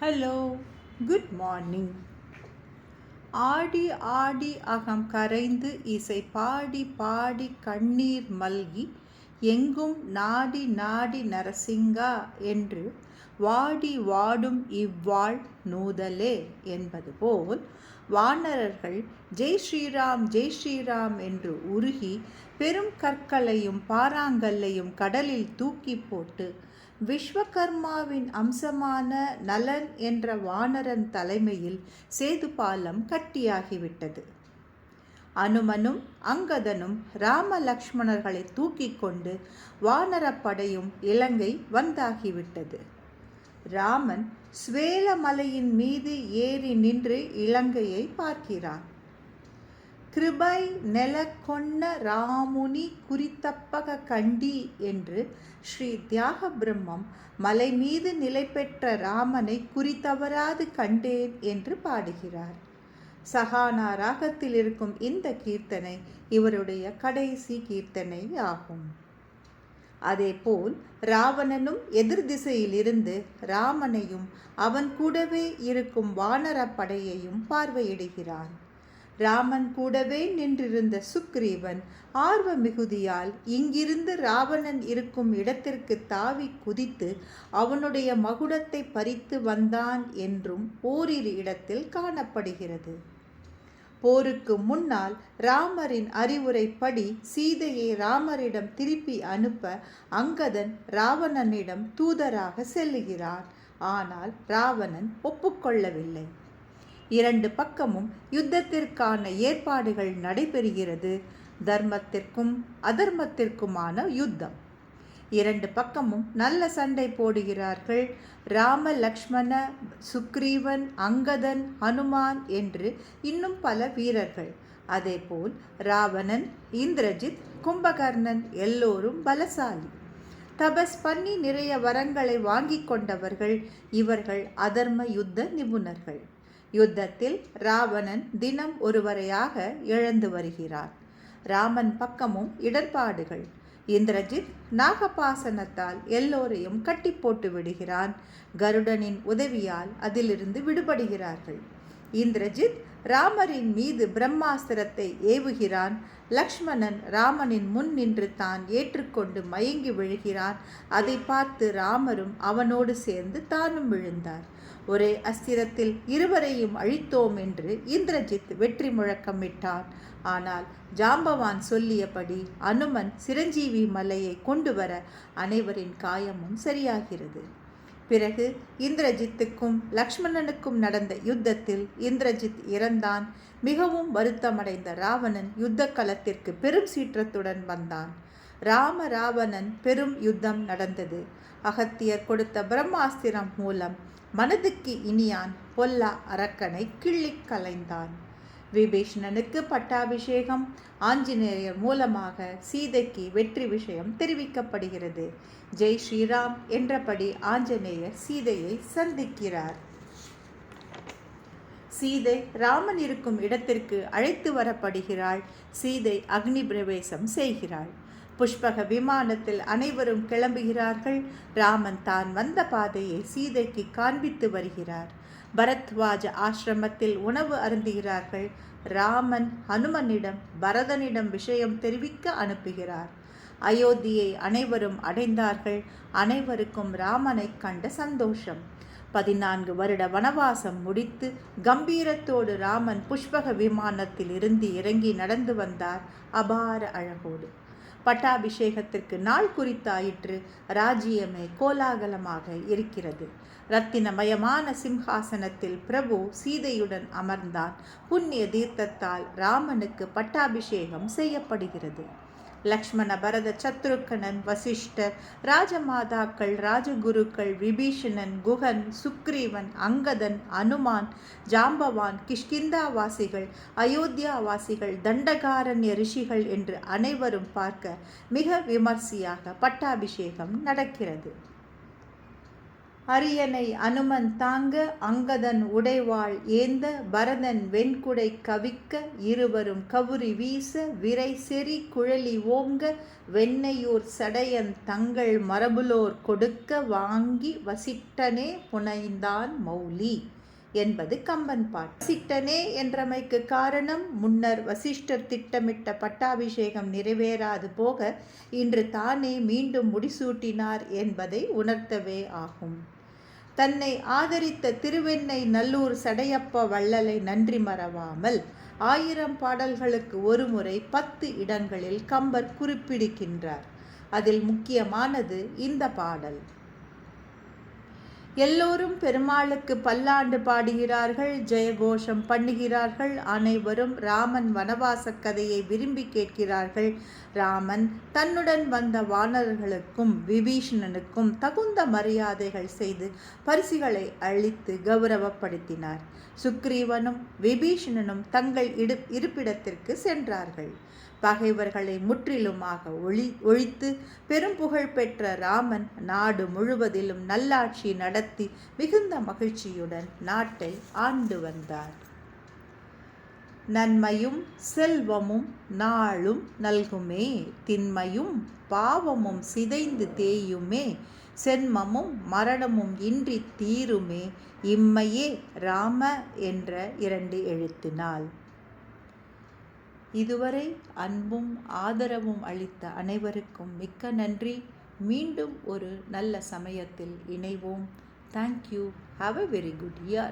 Hello, good morning. ஆடி ஆடி அகம் கரைந்து இசை பாடி பாடி கண்ணீர் மல்கி எங்கும் நாடி நாடி நரசிங்கா என்று வாடி வாடும் இவ்வாழ் நூதலே என்பது போல் வானரர்கள் ஜெய் ஸ்ரீராம் ஜெய் ஸ்ரீராம் என்று உருகி பெரும் கற்களையும் பாறாங்கல்லையும் கடலில் தூக்கி போட்டு விஸ்வகர்மாவின் அம்சமான நலன் என்ற வானரன் தலைமையில் சேது பாலம் கட்டியாகிவிட்டது. அனுமனும் அங்கதனும் ராம லக்ஷ்மணர்களை தூக்கி கொண்டு வானரப்படையும் இலங்கை வந்தாகிவிட்டது. ராமன் ஸ்வேலமலையின் மீது ஏறி நின்று இலங்கையை பார்க்கிறான். கிருபை நெல கொன்ன ராமுனி குறித்தப்பக கண்டி என்று ஸ்ரீ தியாக பிரம்மம் மலை மீது நிலை பெற்ற ராமனை குறித்தவராது கண்டேன் என்று பாடுகிறார். சகானா ராகத்தில் இருக்கும் இந்த கீர்த்தனை இவருடைய கடைசி கீர்த்தனை ஆகும். அதேபோல் ராவணனும் எதிர் திசையில் இருந்து ராமனையும் அவன் கூடவே இருக்கும் வானர படையையும் பார்வையிடுகிறான். ராமன் கூடவே நின்றிருந்த சுக்ரீவன் ஆர்வ மிகுதியால் இங்கிருந்து ராவணன் இருக்கும் இடத்திற்கு தாவி குதித்து அவனுடைய மகுடத்தை பறித்து வந்தான் என்றும் ஓரிரு இடத்தில் காணப்படுகிறது. போருக்கு முன்னால் ராமரின் அறிவுரைப்படி சீதையை ராமரிடம் திருப்பி அனுப்ப அங்கதன் ராவணனிடம் தூதராக செல்லுகிறான். ஆனால் ராவணன் ஒப்புக்கொள்ளவில்லை. இரண்டு பக்கமும் யுத்தத்திற்கான ஏற்பாடுகள் நடைபெறுகிறது. தர்மத்திற்கும் அதர்மத்திற்குமான யுத்தம். இரண்டு பக்கமும் நல்ல சண்டை போடுகிறார்கள். ராம லக்ஷ்மண சுக்ரீவன் அங்கதன் ஹனுமான் என்று இன்னும் பல வீரர்கள். அதேபோல் ராவணன் இந்திரஜித் கும்பகர்ணன் எல்லோரும் பலசாலி. தபஸ் பண்ணி நிறைய வரங்களை வாங்கி கொண்டவர்கள் இவர்கள். அதர்ம யுத்த நிபுணர்கள். யுத்தத்தில் ராவணன் தினம் ஒருவரையாக இழந்து வருகிறார். ராமன் பக்கமும் இடர்பாடுகள். இந்திரஜித் நாகபாசனத்தால் எல்லோரையும் கட்டி போட்டு விடுகிறான். கருடனின் உதவியால் அதிலிருந்து விடுபடுகிறார்கள். இந்திரஜித் ராமரின் மீது பிரம்மாஸ்திரத்தை ஏவுகிறான். லக்ஷ்மணன் ராமனின் முன் நின்று தான் ஏற்றுக்கொண்டு மயங்கி விழுகிறான். அதை பார்த்து ராமரும் அவனோடு சேர்ந்து தானும் விழுந்தார். ஒரே அஸ்திரத்தில் இருவரையும் அழித்தோம் என்று இந்திரஜித் வெற்றி முழக்கமிட்டான். ஆனால் ஜாம்பவான் சொல்லியபடி அனுமன் சிரஞ்சீவி மலையை கொண்டு வர அனைவரின் காயமும் சரியாகிறது. பிறகு இந்திரஜித்துக்கும் லக்ஷ்மணனுக்கும் நடந்த யுத்தத்தில் இந்திரஜித் இறந்தான். மிகவும் வருத்தமடைந்த ராவணன் யுத்த களத்திற்கு பெரும் சீற்றத்துடன் வந்தான். ராம ராவணன் பெரும் யுத்தம் நடந்தது. அகத்தியர் கொடுத்த பிரம்மாஸ்திரம் மூலம் மனதுக்கு இனியான் பொல்லா அரக்கனை கிள்ளிக் கலைந்தான். விபீஷணனுக்கு பட்டாபிஷேகம். ஆஞ்சநேயர் மூலமாக சீதைக்கு வெற்றி விஷயம் தெரிவிக்கப்படுகிறது. ஜெய் ஸ்ரீராம் என்றபடி ஆஞ்சநேயர் சீதையை சந்திக்கிறார். சீதை ராமன் இருக்கும் இடத்திற்கு அழைத்து வரப்படுகிறாள். சீதை அக்னி பிரவேசம் செய்கிறாள். புஷ்பக விமானத்தில் அனைவரும் கிளம்புகிறார்கள். ராமன் தான் வந்த பாதையை சீதைக்கு காண்பித்து வருகிறார். பரத்வாஜ ஆசிரமத்தில் உணவு அருந்துகிறார்கள். ராமன் ஹனுமனிடம் பரதனிடம் விஷயம் தெரிவிக்க அனுப்புகிறார். அயோத்தியை அனைவரும் அடைந்தார்கள். அனைவருக்கும் ராமனை கண்ட சந்தோஷம். 14 வருட வனவாசம் முடித்து கம்பீரத்தோடு ராமன் புஷ்பக விமானத்தில் இருந்து இறங்கி நடந்து வந்தார் அபார அழகோடு. பட்டாபிஷேகத்திற்கு நாள் குறித்தாயிற்று. ராஜ்யமே கோலாகலமாக இருக்கிறது. ரத்தினமயமான சிம்ஹாசனத்தில் பிரபு சீதையுடன் அமர்ந்தான். புண்ணிய தீர்த்தத்தால் ராமனுக்கு பட்டாபிஷேகம் செய்யப்படுகிறது. லக்ஷ்மண பரத சத்ருக்கனன் வசிஷ்டர் ராஜமாதாக்கள் ராஜகுருக்கள் விபீஷணன் குகன் சுக்ரீவன் அங்கதன் அனுமான் ஜாம்பவான் கிஷ்கிந்தாவாசிகள் அயோத்தியாவாசிகள் தண்டகாரண்ய ரிஷிகள் என்று அனைவரும் பார்க்க மிக விமர்சையாக பட்டாபிஷேகம் நடக்கிறது. அரியணை அனுமன் தாங்க அங்கதன் உடைவாள் ஏந்த பரதன் வெண்குடை கவிக்க இருவரும் கவுரி வீச விரை செறி குழலி ஓங்க வெண்ணையூர் சடையன் தங்கள் மரபுலோர் கொடுக்க வாங்கி வசிட்டனே புனைந்தான் மௌலி என்பது கம்பன் பாட்டு. வசிட்டனே என்றமைக்கு காரணம் முன்னர் வசிஷ்டர் திட்டமிட்ட பட்டாபிஷேகம் நிறைவேறாது போக இன்று தானே மீண்டும் முடிசூட்டினார் என்பதை உணர்த்தவே ஆகும். தன்னை ஆதரித்த திருவெண்ணை நல்லூர் சடையப்ப வள்ளலை நன்றி மறவாமல் 1000 பாடல்களுக்கு ஒருமுறை 10 இடங்களில் கம்பர் குறிப்பிடுகின்றார். அதில் முக்கியமானது இந்த பாடல். எல்லோரும் பெருமாளுக்கு பல்லாண்டு பாடுகிறார்கள், ஜெயகோஷம் பண்ணுகிறார்கள். அனைவரும் ராமன் வனவாச கதையை விரும்பி கேட்கிறார்கள். ராமன் தன்னுடன் வந்த வானர்களுக்கும் விபீஷணனுக்கும் தகுந்த மரியாதைகள் செய்து பரிசுகளை அளித்து கௌரவப்படுத்தினார். சுக்ரீவனும் விபீஷணனும் தங்கள் இருப்பிடத்திற்கு சென்றார்கள். பகைவர்களை முற்றிலுமாக ஒழித்து பெரும் புகழ் பெற்ற ராமன் நாடு முழுவதிலும் நல்லாட்சி நடத்தி மிகுந்த மகிழ்ச்சியுடன் நாட்டை ஆண்டு வந்தார். நன்மையும் செல்வமும் நாளும் நல்குமே, திண்மையும் பாவமும் சிதைந்து தேயுமே, சென்மமும் மரணமும் இன்றி தீருமே, இம்மையே ராம என்ற 2 எழுத்தினால். இதுவரை அன்பும் ஆதரவும் அளித்த அனைவருக்கும் மிக்க நன்றி. மீண்டும் ஒரு நல்ல சமயத்தில் இணைவோம். Thank you. Have a very good year.